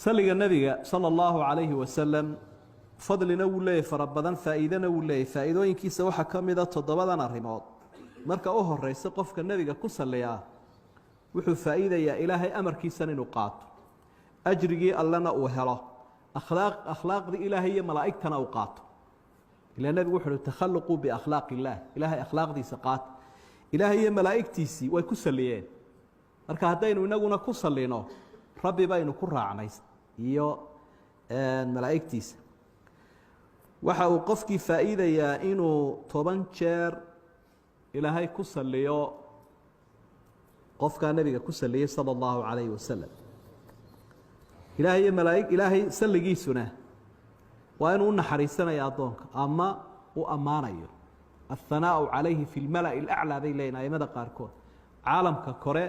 صلى النبي صلى الله عليه وسلم فضلنا ولا فربنا فائدنا ولا فائدوين كيس waxa kamida toddobadan arimood marka uu horeyso qofka nabiga ku saleeyaa wuxuu faa'iideeyaa ilaahay amarkiisa inuu qaato ajrigi allana uu helo akhlaaqdi ilaahay iyo malaa'igtana uu qaato ilaa nabigu wuxuu takhalluqu bi akhlaaqillah ilaahay akhlaaqdiisa qaat ilaahay iyo malaa'igtiisi way ku saleeyeen marka hadaynu inaguna ku saleeno rabbi baynu ku raacnay iyo malaa'igtiisa waxa uu qofkii faa'iideeyaa inuu 10 jeer ilaahay ku saliyo qofka nabiga ku saliyay sallallahu alayhi wasallam ilaahay malaa'ig ilaahay saligiisuna waa inuu naxariisanayo adoonka ama uu amaanayo الثناء عليه في الملأ الأعلى بين أيمada qaarkood caalamka kore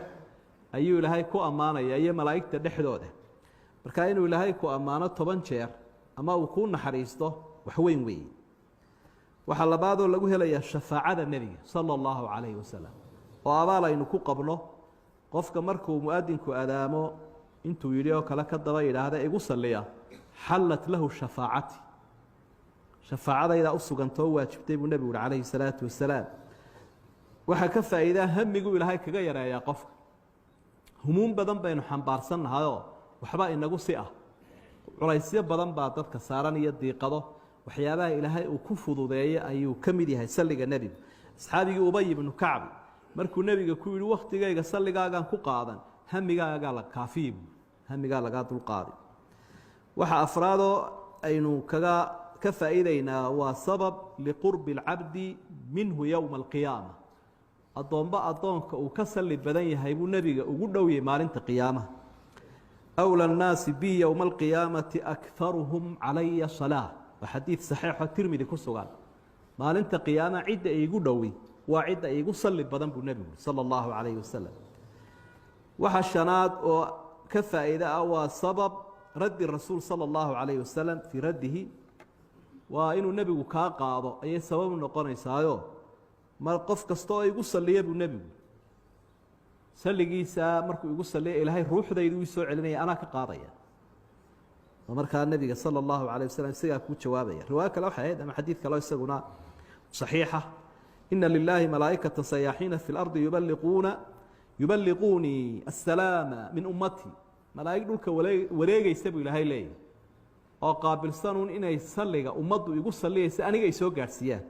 ayuu ilaahay ku amaanaya iyo malaa'igta dhexdooda marka inuu ilaahay ku amaano 10 jeer ama uu ku naxariisto wax weyn weey waxa labaad oo lagu helayaa shafaacada nabiga sallallahu alayhi wasallam oo abaalaynu ku qabno qofka markuu muadinku adaamo intuu yiri oo kala ka daba yiraahdo igu saliya halat lahu shafaacati shafaacada ila usuganto waajibtay buu nabiga alayhi salatu wasalaam waxa ka faa'iido hamigu ilaahay kaga yareeyaa qofka humuum badan baynu xambaarsannahay waxba inagu si ah culaysyo badan baa dadka saaran iyo diiqado waxyaabaha ilaahay uu ku fududeeyay ayuu kamid yahay saliga nabiga asxaabigi Ubay ibn Ka'b markuu nabiga ku yiri waqtigayga saligaagan ku qaadan hamigaaga la kaafiib hamiga laga dul qaadi waxa afraado aynu ka faa'iideynaa waa sabab liqurbi al-abdi minhu yawm al-qiyamah adoonka uu ka sali badan yahay buu nabiga ugu dhowiyay maalinta qiyaamaha أولى الناس بي يوم القيامة أكثرهم علي صلاة وحديث صحيح الترمذي كسوغان ما لنت قيامة عدة يقول دوي وعدة يقول صلي بدن بالنبي صلى الله عليه وسلم وحشنات وكفى إذا أو سبب رد الرسول صلى الله عليه وسلم في رده وإنه النبي كاقاض أي سبب نقرن يسايو ما قف كستو يقول صلي بالنبي سلقيسا مركو يقول صلي إلهي روح ذا يدوي سوء علمي أنا كقاضية ومركا النبي صلى الله عليه وسلم سيقا كوت جوابية رواك لو حيث أما حديث كلا يساقنا صحيحة إن لله ملائكة سياحين في الأرض يبلغوني السلام من أمتي ملائكة دولك وليغا يسابوا إلهي لي وقابل سنون إنا يسلق أمته يقول صلي سأنيغا يسوء قارسيان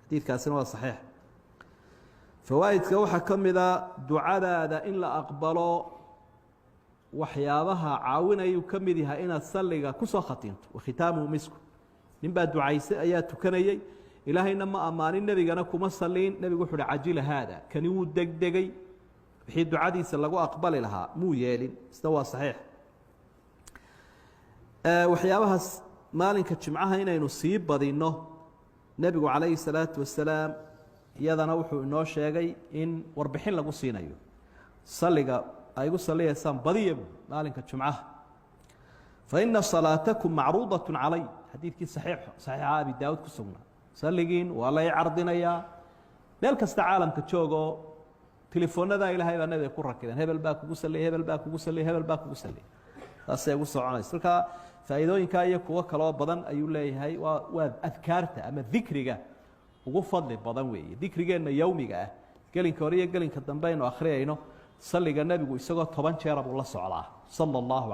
حديث كاسنوا صحيح فوائدك waxa kamida ducadaada in la aqbalo waxyaabaha caawinayo kamid yahay inaad saliga ku soo khatinto khitaamu misku ninba ducaysay ayaa tukanayay ilaahayna ma amaanin nabigana kuma saliin nabigu wuxuu ajil hada kani uu degdegay wixii ducadiisa lagu aqbali lahaa muu yeelin istawa saxiix waxyaabahaas maalinka jimcaha inaynu sii badino nabigu calayhi salaatu wasalaam iyadana wuxuu inoo sheegay in warbixin lagu siinayo saliga ay ugu saliyaysan badiya maalinka jumcaha fa inna salatakum ma'rudatun alay hadithki sahih abi daawud ku sugnaa saligin wala yardinaya meel kasta caalamka joogo telefoonada ilaahay baa nabiga ku rakibeen hebel baa kugu saliyay hebel baa kugu saliyay hebel baa kugu saliyay taasay ugu soconayso marka faa'iidooyinka iyo kuwa kale oo badan ayuu leeyahay waa adkaarta ama dhikriga ugu fadli badan weeye dhikrigeena yawmiga ah galinka hore iyo galinka dambe aynu akhriyayno saliga nabigu isagoo 10 jeer buu la socdaa sallallahu